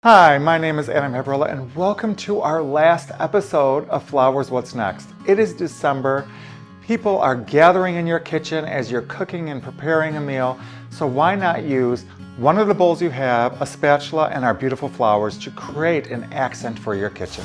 Hi, my name is Adam Hebrilla and welcome to our last episode of Flowers What's Next. It is December. People are gathering in your kitchen as you're cooking and preparing a meal, so why not use one of the bowls you have, a spatula, and our beautiful flowers to create an accent for your kitchen.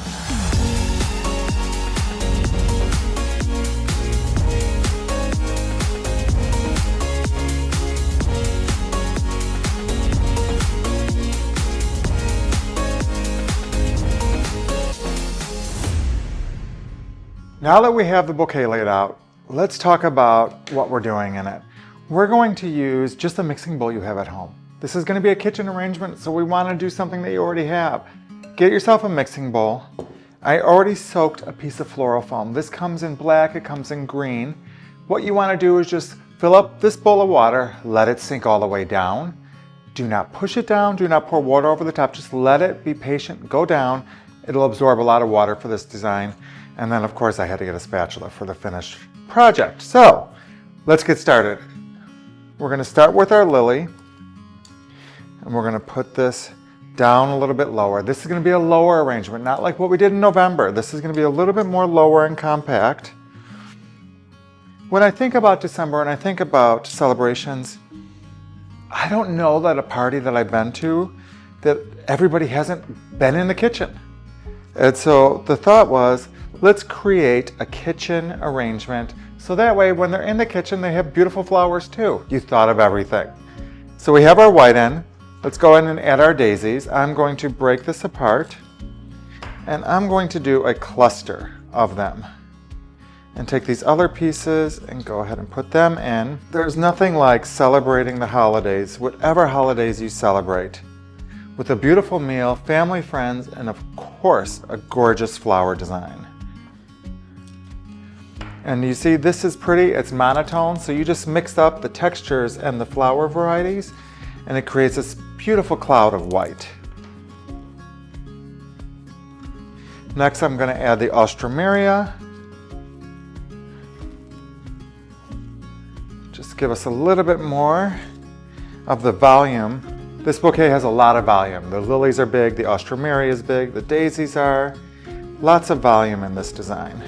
Now that we have the bouquet laid out, let's talk about what we're doing in it. We're going to use just a mixing bowl you have at home. This is going to be a kitchen arrangement, so we want to do something that you already have. Get yourself a mixing bowl. I already soaked a piece of floral foam. This comes in black, it comes in green. What you want to do is just fill up this bowl of water, let it sink all the way down. Do not push it down, do not pour water over the top, just let it be patient, go down. It'll absorb a lot of water for this design. And then of course I had to get a spatula for the finished project. So let's get started. We're going to start with our lily and we're going to put this down a little bit lower. This is going to be a lower arrangement, not like what we did in November. This is going to be a little bit more lower and compact. When I think about December and I think about celebrations, I don't know that a party that I've been to that everybody hasn't been in the kitchen. And so the thought was, let's create a kitchen arrangement so that way when they're in the kitchen they have beautiful flowers too. You thought of everything. So we have our white in. Let's go in and add our daisies. I'm going to break this apart and I'm going to do a cluster of them and take these other pieces and go ahead and put them in. There's nothing like celebrating the holidays, whatever holidays you celebrate, with a beautiful meal, family, friends, and of course, a gorgeous flower design. And you see, this is pretty, it's monotone, so you just mix up the textures and the flower varieties, and it creates this beautiful cloud of white. Next, I'm going to add the Ostromeria. Just give us a little bit more of the volume. This bouquet has a lot of volume. The lilies are big, the Ostromeria is big, the daisies are. Lots of volume in this design.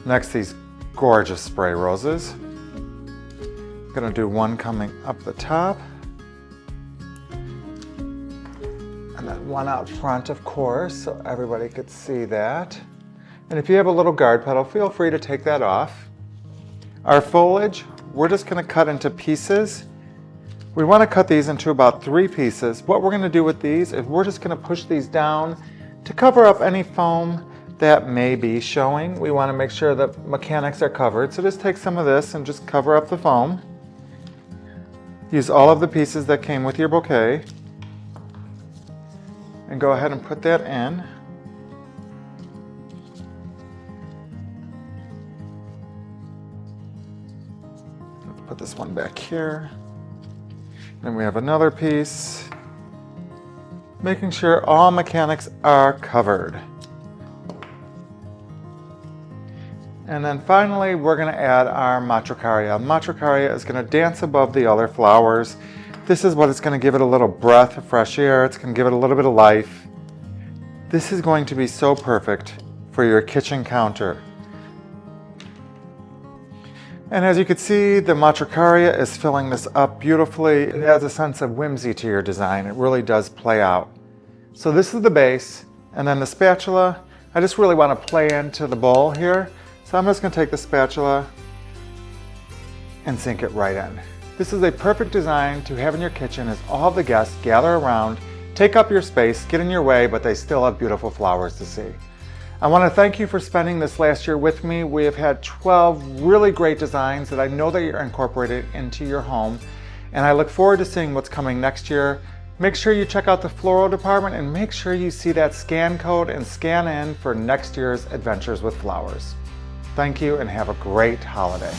Next, these gorgeous spray roses. I'm gonna do one coming up the top. And then one out front, of course, so everybody could see that. And if you have a little guard petal, feel free to take that off. Our foliage, we're just gonna cut into pieces. We want to cut these into about 3 pieces. What we're going to do with these is we're just going to push these down to cover up any foam that may be showing. We want to make sure that mechanics are covered. So just take some of this and just cover up the foam. Use all of the pieces that came with your bouquet and go ahead and put that in. Let's put this one back here. Then we have another piece, making sure all mechanics are covered. And then finally, we're going to add our Matricaria. Matricaria is going to dance above the other flowers. This is what it's going to give it a little breath of fresh air. It's going to give it a little bit of life. This is going to be so perfect for your kitchen counter. And as you can see, the Matricaria is filling this up beautifully. It adds a sense of whimsy to your design. It really does play out. So this is the base, and then the spatula, I just really want to play into the bowl here. So I'm just going to take the spatula and sink it right in. This is a perfect design to have in your kitchen as all the guests gather around, take up your space, get in your way, but they still have beautiful flowers to see. I want to thank you for spending this last year with me. We have had 12 really great designs that I know that you're incorporated into your home, and I look forward to seeing what's coming next year. Make sure you check out the floral department and make sure you see that scan code and scan in for next year's Adventures with Flowers. Thank you and have a great holiday.